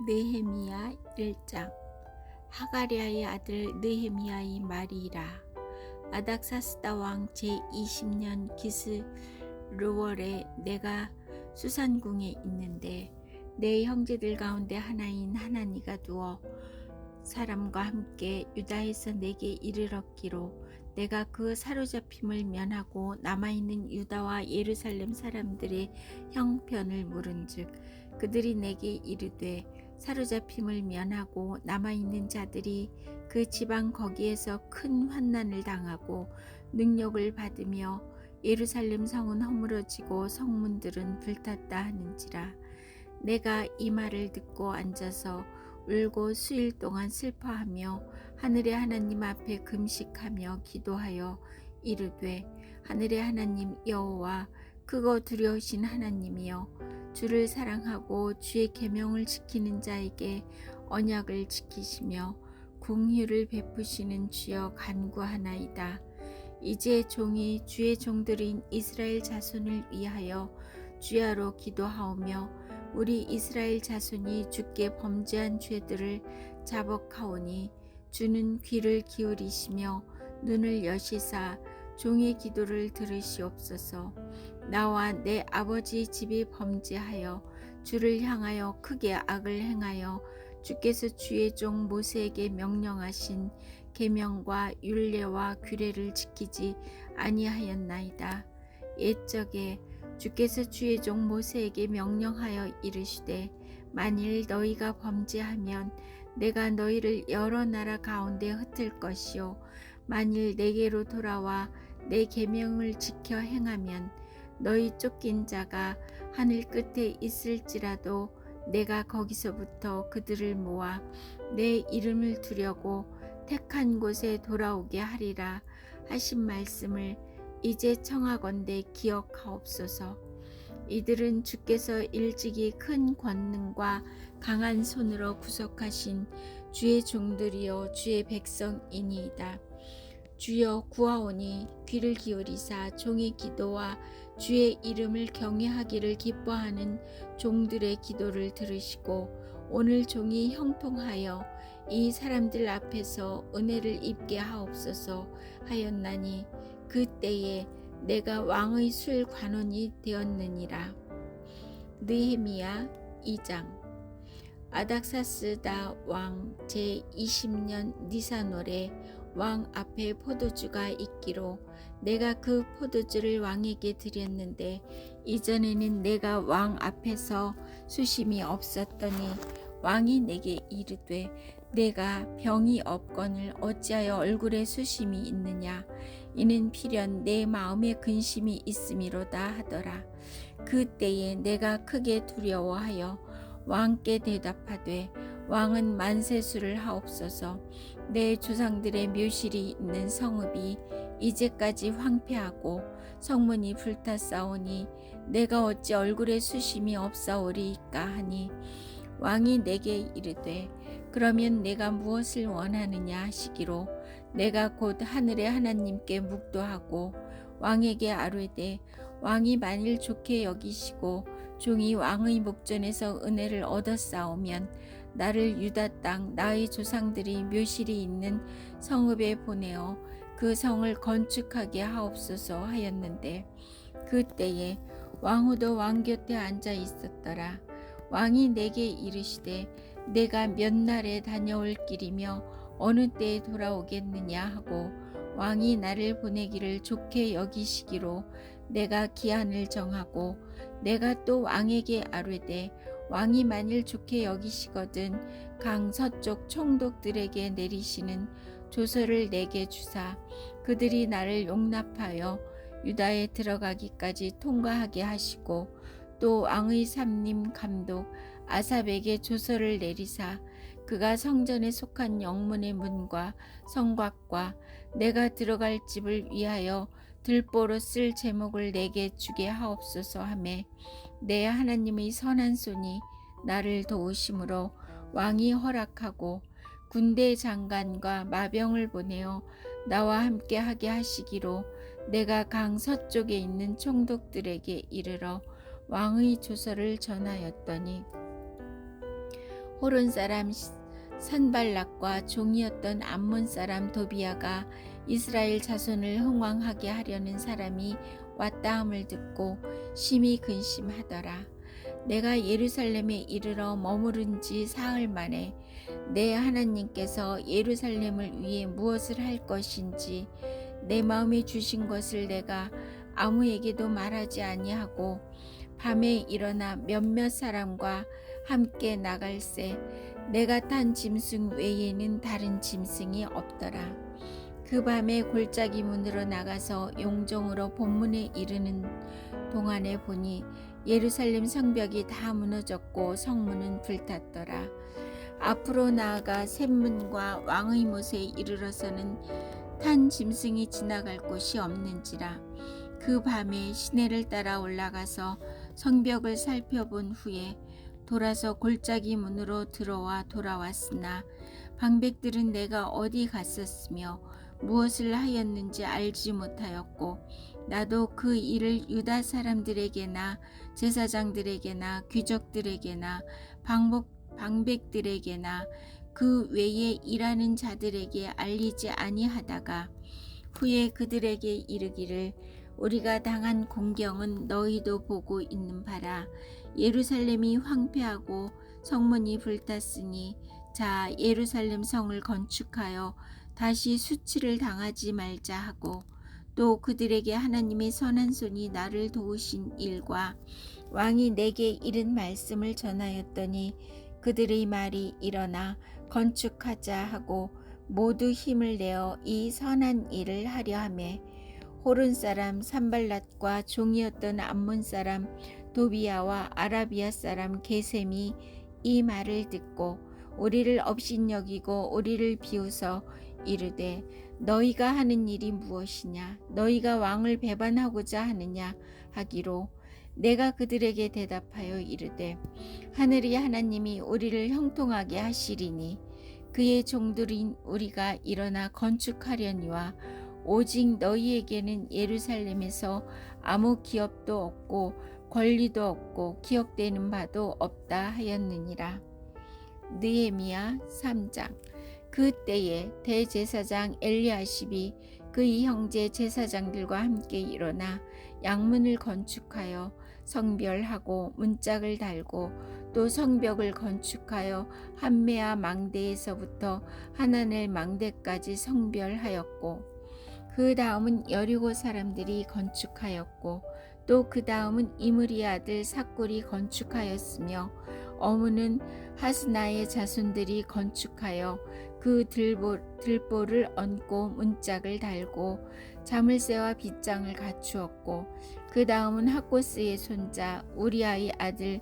느헤미야 1장. 하가랴의 아들 느헤미야의 말이라. 아닥사스다 왕 제20년 기스르월에 내가 수산궁에 있는데 내 형제들 가운데 하나인 하나니가 두어 사람과 함께 유다에서 내게 이르렀기로 내가 그 사로잡힘을 면하고 남아있는 유다와 예루살렘 사람들의 형편을 물은즉 그들이 내게 이르되 사로잡힘을 면하고 남아있는 자들이 그 지방 거기에서 큰 환난을 당하고 능력을 받으며 예루살렘 성은 허물어지고 성문들은 불탔다 하는지라. 내가 이 말을 듣고 앉아서 울고 수일 동안 슬퍼하며 하늘의 하나님 앞에 금식하며 기도하여 이르되 하늘의 하나님 여호와 크고 두려우신 하나님이여 주를 사랑하고 주의 계명을 지키는 자에게 언약을 지키시며 긍휼을 베푸시는 주여 간구하나이다. 이제 종이 주의 종들인 이스라엘 자손을 위하여 주야로 기도하오며 우리 이스라엘 자손이 주께 범죄한 죄들을 자복하오니 주는 귀를 기울이시며 눈을 여시사 종의 기도를 들으시옵소서. 나와 내 아버지 집이 범죄하여 주를 향하여 크게 악을 행하여 주께서 주의 종 모세에게 명령하신 계명과 율례와 규례를 지키지 아니하였나이다. 옛적에 주께서 주의 종 모세에게 명령하여 이르시되 만일 너희가 범죄하면 내가 너희를 여러 나라 가운데 흩을 것이요 만일 내게로 돌아와 내 계명을 지켜 행하면 너희 쫓긴 자가 하늘 끝에 있을지라도 내가 거기서부터 그들을 모아 내 이름을 두려고 택한 곳에 돌아오게 하리라 하신 말씀을 이제 청하건대 기억하옵소서. 이들은 주께서 일찍이 큰 권능과 강한 손으로 구속하신 주의 종들이요 주의 백성이니이다. 주여 구하오니 귀를 기울이사 종의 기도와 주의 이름을 경외하기를 기뻐하는 종들의 기도를 들으시고 오늘 종이 형통하여 이 사람들 앞에서 은혜를 입게 하옵소서 하였나니 그때에 내가 왕의 술 관원이 되었느니라. 느헤미야 2장. 아닥사스다 왕 제20년 니산월에 왕 앞에 포도주가 있기로 내가 그 포도주를 왕에게 드렸는데 이전에는 내가 왕 앞에서 수심이 없었더니 왕이 내게 이르되 내가 병이 없거늘 어찌하여 얼굴에 수심이 있느냐 이는 필연 내 마음에 근심이 있음이로다 하더라. 그때에 내가 크게 두려워하여 왕께 대답하되 왕은 만세수를 하옵소서. 내 조상들의 묘실이 있는 성읍이 이제까지 황폐하고 성문이 불탔사오니 내가 어찌 얼굴에 수심이 없사오리이까 하니 왕이 내게 이르되 그러면 내가 무엇을 원하느냐 하시기로 내가 곧 하늘의 하나님께 묵도하고 왕에게 아뢰되 왕이 만일 좋게 여기시고 종이 왕의 목전에서 은혜를 얻었사오면 나를 유다 땅 나의 조상들이 묘실이 있는 성읍에 보내어 그 성을 건축하게 하옵소서 하였는데 그때에 왕후도 왕 곁에 앉아 있었더라. 왕이 내게 이르시되 내가 몇 날에 다녀올 길이며 어느 때에 돌아오겠느냐 하고 왕이 나를 보내기를 좋게 여기시기로 내가 기한을 정하고 내가 또 왕에게 아뢰되 왕이 만일 좋게 여기시거든 강 서쪽 총독들에게 내리시는 조서를 내게 주사 그들이 나를 용납하여 유다에 들어가기까지 통과하게 하시고 또 왕의 삼림 감독 아삽에게 조서를 내리사 그가 성전에 속한 영문의 문과 성곽과 내가 들어갈 집을 위하여 들보로 쓸 제목을 내게 주게 하옵소서 하매 내 하나님의 선한 손이 나를 도우심으로 왕이 허락하고 군대 장관과 마병을 보내어 나와 함께 하게 하시기로 내가 강 서쪽에 있는 총독들에게 이르러 왕의 조서를 전하였더니 호론 사람 산발락과 종이었던 암몬 사람 도비아가 이스라엘 자손을 흥왕하게 하려는 사람이 왔다함을 듣고 심히 근심하더라. 내가 예루살렘에 이르러 머무른 지 사흘 만에 내 하나님께서 예루살렘을 위해 무엇을 할 것인지 내 마음에 주신 것을 내가 아무에게도 말하지 아니하고 밤에 일어나 몇몇 사람과 함께 나갈새 내가 탄 짐승 외에는 다른 짐승이 없더라. 그 밤에 골짜기 문으로 나가서 용정으로 본문에 이르는 동안에 보니 예루살렘 성벽이 다 무너졌고 성문은 불탔더라. 앞으로 나아가 샘문과 왕의 못에 이르러서는 탄 짐승이 지나갈 곳이 없는지라. 그 밤에 시내를 따라 올라가서 성벽을 살펴본 후에 돌아서 골짜기 문으로 들어와 돌아왔으나 방백들은 내가 어디 갔었으며 무엇을 하였는지 알지 못하였고 나도 그 일을 유다 사람들에게나 제사장들에게나 귀족들에게나 방백들에게나 그 외에 일하는 자들에게 알리지 아니하다가 후에 그들에게 이르기를 우리가 당한 공경은 너희도 보고 있는 바라. 예루살렘이 황폐하고 성문이 불탔으니 자 예루살렘 성을 건축하여 다시 수치를 당하지 말자 하고 또 그들에게 하나님의 선한 손이 나를 도우신 일과 왕이 내게 이른 말씀을 전하였더니 그들의 말이 일어나 건축하자 하고 모두 힘을 내어 이 선한 일을 하려 하매 호른 사람 산발랏과 종이었던 암몬 사람 도비아와 아라비아 사람 게셈이 이 말을 듣고 우리를 업신여기고 우리를 비웃어 이르되 너희가 하는 일이 무엇이냐 너희가 왕을 배반하고자 하느냐 하기로 내가 그들에게 대답하여 이르되 하늘의 하나님이 우리를 형통하게 하시리니 그의 종들인 우리가 일어나 건축하려니와 오직 너희에게는 예루살렘에서 아무 기업도 없고 권리도 없고 기억되는 바도 없다 하였느니라. 느헤미야 3장. 그때에 대제사장 엘리야십이 그의 형제 제사장들과 함께 일어나 양문을 건축하여 성별하고 문짝을 달고 또 성벽을 건축하여 한메아 망대에서부터 하나넬 망대까지 성별하였고 그 다음은 여리고 사람들이 건축하였고 또 그 다음은 이므리 아들 삭굴이 건축하였으며 어무는 하스나의 자손들이 건축하여 그 들보를 얹고 문짝을 달고 자물쇠와 빗장을 갖추었고 그 다음은 학고스의 손자 우리아의 아들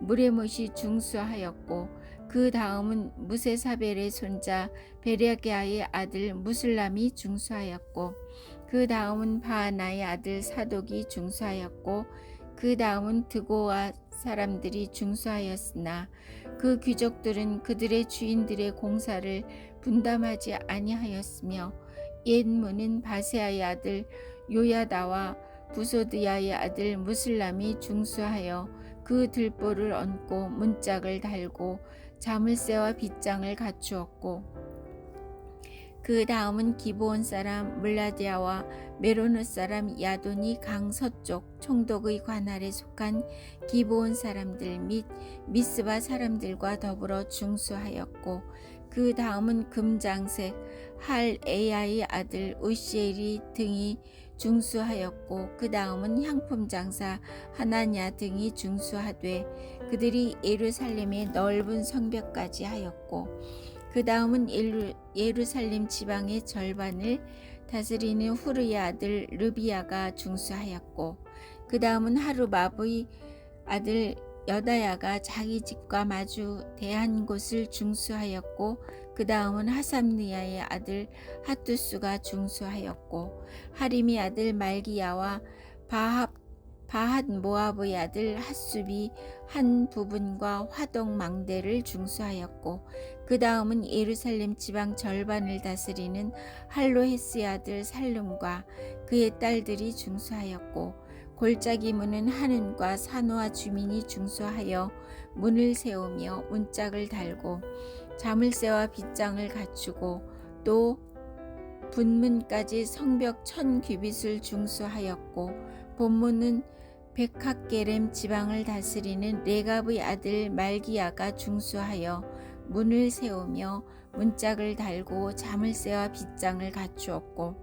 무레못이 중수하였고 그 다음은 무세사벨의 손자 베레게아의 아들 무슬람이 중수하였고 그 다음은 바하나의 아들 사독이 중수하였고 그 다음은 드고와 사람들이 중수하였으나 그 귀족들은 그들의 주인들의 공사를 분담하지 아니하였으며 옛문은 바세아의 아들 요야다와 부소드야의 아들 무슬람이 중수하여 그 들보를 얹고 문짝을 달고 자물쇠와 빗장을 갖추었고 그 다음은 기브온 사람 물라디아와 메로노 사람 야돈이 강 서쪽 총독의 관할에 속한 기브온 사람들 및 미스바 사람들과 더불어 중수하였고 그 다음은 금장색 할 에야의 아들 우시엘이 등이 중수하였고 그 다음은 향품 장사 하나냐 등이 중수하되 그들이 예루살렘의 넓은 성벽까지 하였고 그 다음은 예루살렘 지방의 절반을 다스리는 후르의 아들 르비아가 중수하였고 그 다음은 하루밥의 아들 여다야가 자기 집과 마주 대한 곳을 중수하였고 그 다음은 하삼느야의 아들 하투스가 중수하였고 하림의 아들 말기야와 바핫 모압의 아들 핫숲이 한 부분과 화동 망대를 중수하였고 그 다음은 예루살렘 지방 절반을 다스리는 할로헤스의 아들 살룸과 그의 딸들이 중수하였고 골짜기 문은 하는과 산호와 주민이 중수하여 문을 세우며 문짝을 달고 자물쇠와 빗장을 갖추고 또 분문까지 성벽 1000규빗을 중수하였고 본문은 백학게렘 지방을 다스리는 레갑의 아들 말기야가 중수하여 문을 세우며 문짝을 달고 자물쇠와 빗장을 갖추었고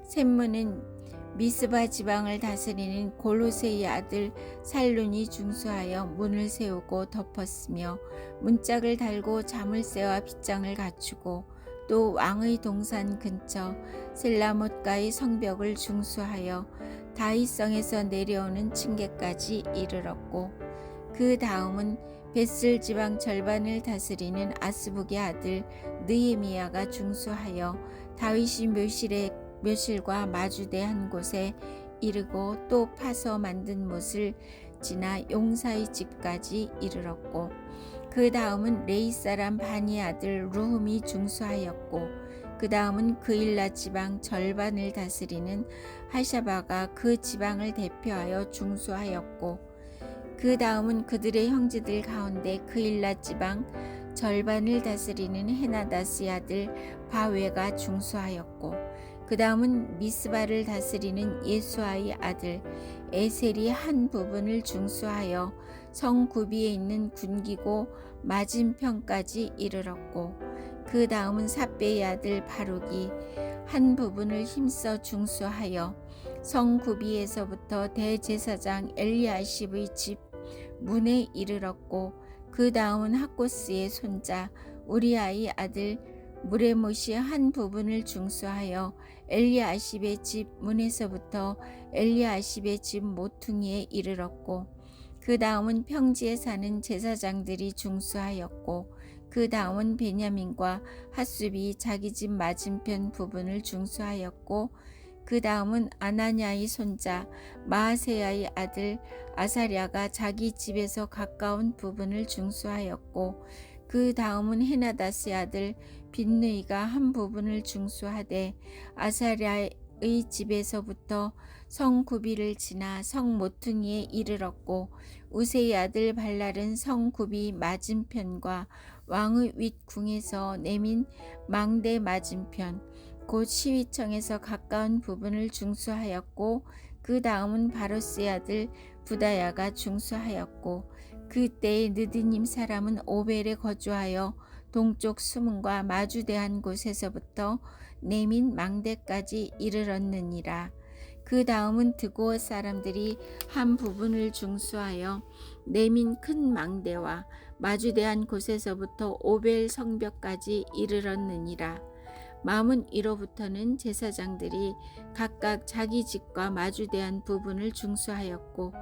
샘문은 미스바 지방을 다스리는 골호세의 아들 살룬이 중수하여 문을 세우고 덮었으며 문짝을 달고 자물쇠와 빗장을 갖추고 또 왕의 동산 근처 셀라못가의 성벽을 중수하여 다윗성에서 내려오는 층계까지 이르렀고 그 다음은 벳을 지방 절반을 다스리는 아스북의 아들 느헤미야가 중수하여 다윗이 묘실과 마주대한 곳에 이르고 또 파서 만든 못을 지나 용사의 집까지 이르렀고 그 다음은 레이 사람 바니 아들 루흠이 중수하였고 그 다음은 그일라 지방 절반을 다스리는 하샤바가 그 지방을 대표하여 중수하였고 그 다음은 그들의 형제들 가운데 그일라 지방 절반을 다스리는 헤나다스의 아들 바웨가 중수하였고 그 다음은 미스바를 다스리는 예수아의 아들 에셀이 한 부분을 중수하여 성 구비에 있는 군기고 맞은편까지 이르렀고 그 다음은 삽배의 아들 바룩이 한 부분을 힘써 중수하여 성 구비에서부터 대제사장 엘리아십의 집 문에 이르렀고 그 다음은 학고스의 손자 우리아의 아들 무레못이 한 부분을 중수하여 엘리아십의 집 문에서부터 엘리아십의 집 모퉁이에 이르렀고 그 다음은 평지에 사는 제사장들이 중수하였고 그 다음은 베냐민과 핫숲이 자기 집 맞은편 부분을 중수하였고 그 다음은 아나냐의 손자 마아세야의 아들 아사랴가 자기 집에서 가까운 부분을 중수하였고 그 다음은 헤나다스의 아들 빈느이가 한 부분을 중수하되 아사랴의 집에서부터 성 구비를 지나 성 모퉁이에 이르렀고 우세의 아들 발랄은 성 구비 맞은편과 왕의 윗궁에서 내민 망대 맞은편 곧 시위청에서 가까운 부분을 중수하였고 그 다음은 바로스의 아들 부다야가 중수하였고 그때의 느드님 사람은 오벨에 거주하여 동쪽 수문과 마주대한 곳에서부터 내민 망대까지 이르렀느니라. 그 다음은 드고어 사람들이 한 부분을 중수하여 내민 큰 망대와 마주대한 곳에서부터 오벨 성벽까지 이르렀느니라. 마문 이로부터는 제사장들이 각각 자기 집과 마주대한 부분을 중수하였고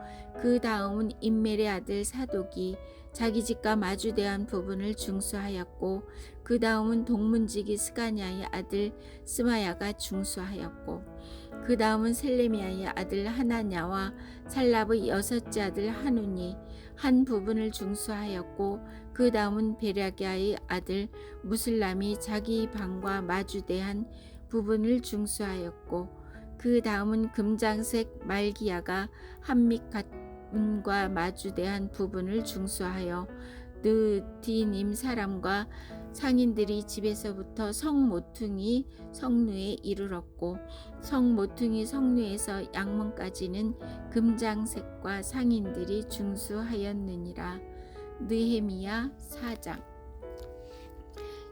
그 다음은 임멜의 아들 사독이 자기 집과 마주대한 부분을 중수하였고 그 다음은 동문지기 스가냐의 아들 스마야가 중수하였고 그 다음은 셀레미야의 아들 하나냐와 살랍의 여섯째 아들 하눈이 한 부분을 중수하였고 그 다음은 베랴기야의 아들 무슬람이 자기 방과 마주대한 부분을 중수하였고 그 다음은 금장색 말기야가 한믹갓문과 마주대한 부분을 중수하여 느디님 사람과 상인들이 집에서부터 성 모퉁이 성루에 이르렀고 성 모퉁이 성루에서 양문까지는 금장색과 상인들이 중수하였느니라. 느헤미야 4장.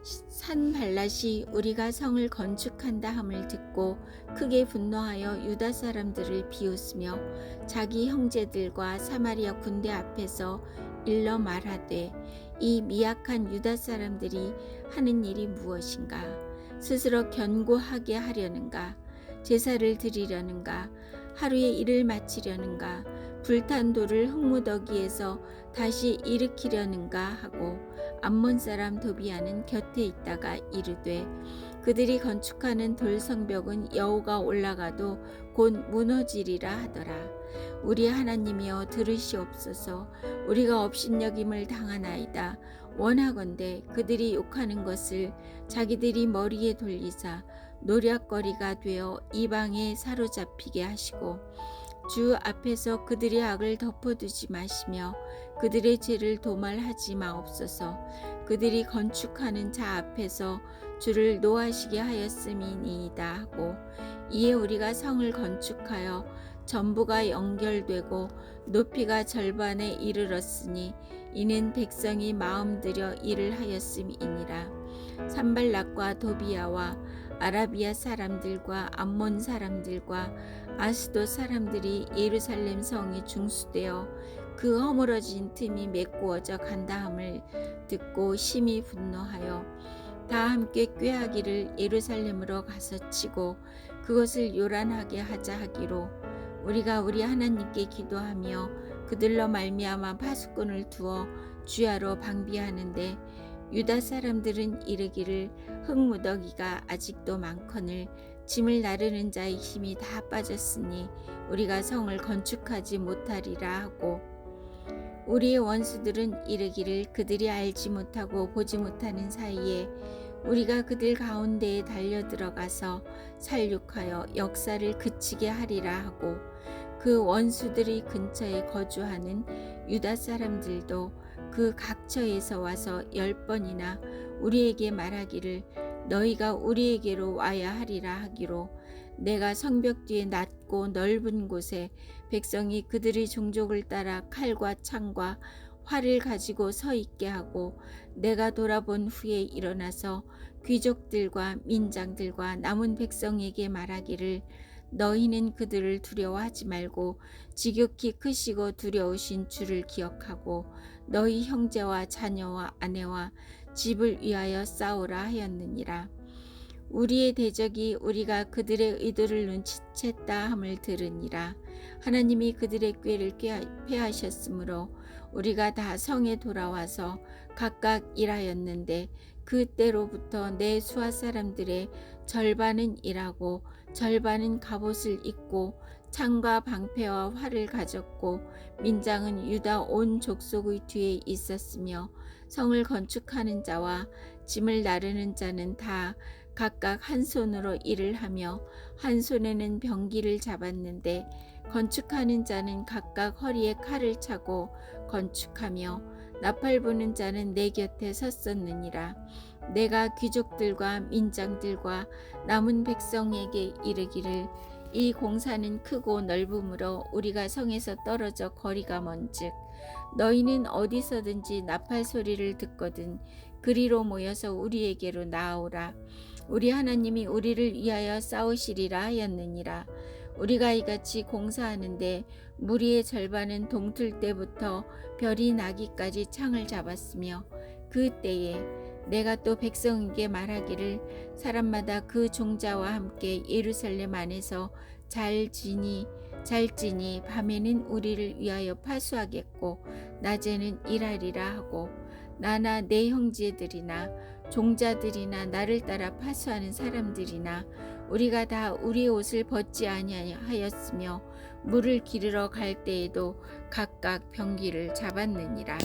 산발랏이 우리가 성을 건축한다 함을 듣고 크게 분노하여 유다 사람들을 비웃으며 자기 형제들과 사마리아 군대 앞에서 일러 말하되 이 미약한 유다 사람들이 하는 일이 무엇인가? 스스로 견고하게 하려는가? 제사를 드리려는가? 하루에 일을 마치려는가? 불탄 돌을 흙무더기에서 다시 일으키려는가 하고 암몬 사람 도비아는 곁에 있다가 이르되 그들이 건축하는 돌 성벽은 여호가 올라가도 곧 무너지리라 하더라. 우리 하나님이여 들으시옵소서. 우리가 업신여김을 당하나이다. 원하건대 그들이 욕하는 것을 자기들이 머리에 돌리사 노략거리가 되어 이방에 사로잡히게 하시고 주 앞에서 그들의 악을 덮어두지 마시며 그들의 죄를 도말하지 마옵소서. 그들이 건축하는 자 앞에서 주를 노하시게 하였음이니이다 하고, 이에 우리가 성을 건축하여 전부가 연결되고 높이가 절반에 이르렀으니 이는 백성이 마음들여 일을 하였음이니라. 산발락과 도비야와 아라비아 사람들과 암몬 사람들과 아스도 사람들이 예루살렘 성이 중수되어 그 허물어진 틈이 메꾸어져 간다함을 듣고 심히 분노하여 다 함께 꾀하기를 예루살렘으로 가서 치고 그것을 요란하게 하자 하기로, 우리가 우리 하나님께 기도하며 그들로 말미암아 파수꾼을 두어 주야로 방비하는데, 유다 사람들은 이르기를 흙무더기가 아직도 많거늘 짐을 나르는 자의 힘이 다 빠졌으니 우리가 성을 건축하지 못하리라 하고, 우리의 원수들은 이르기를 그들이 알지 못하고 보지 못하는 사이에 우리가 그들 가운데에 달려들어가서 살육하여 역사를 그치게 하리라 하고, 그 원수들의 근처에 거주하는 유다 사람들도 그 각처에서 와서 10번이나 우리에게 말하기를 너희가 우리에게로 와야 하리라 하기로, 내가 성벽 뒤에 낮고 넓은 곳에 백성이 그들의 종족을 따라 칼과 창과 활을 가지고 서 있게 하고, 내가 돌아본 후에 일어나서 귀족들과 민장들과 남은 백성에게 말하기를 너희는 그들을 두려워하지 말고 지극히 크시고 두려우신 주를 기억하고 너희 형제와 자녀와 아내와 집을 위하여 싸우라 하였느니라. 우리의 대적이 우리가 그들의 의도를 눈치챘다 함을 들으니라. 하나님이 그들의 꾀를 패하셨으므로 우리가 다 성에 돌아와서 각각 일하였는데, 그때로부터 내 수하 사람들의 절반은 일하고 절반은 갑옷을 입고 창과 방패와 활을 가졌고, 민장은 유다 온 족속의 뒤에 있었으며, 성을 건축하는 자와 짐을 나르는 자는 다 각각 한 손으로 일을 하며 한 손에는 병기를 잡았는데, 건축하는 자는 각각 허리에 칼을 차고 건축하며 나팔 부는 자는 내 곁에 섰었느니라. 내가 귀족들과 민장들과 남은 백성에게 이르기를 이 공사는 크고 넓음으로 우리가 성에서 떨어져 거리가 먼즉 너희는 어디서든지 나팔 소리를 듣거든 그리로 모여서 우리에게로 나아오라. 우리 하나님이 우리를 위하여 싸우시리라 하였느니라. 우리가 이같이 공사하는데 무리의 절반은 동틀 때부터 별이 나기까지 창을 잡았으며, 그 때에 내가 또 백성에게 말하기를 사람마다 그 종자와 함께 예루살렘 안에서 잘 지니 밤에는 우리를 위하여 파수하겠고 낮에는 일하리라 하고, 나나 내 형제들이나 종자들이나 나를 따라 파수하는 사람들이나 우리가 다 우리의 옷을 벗지 아니하였으며 물을 기르러 갈 때에도 각각 병기를 잡았느니라.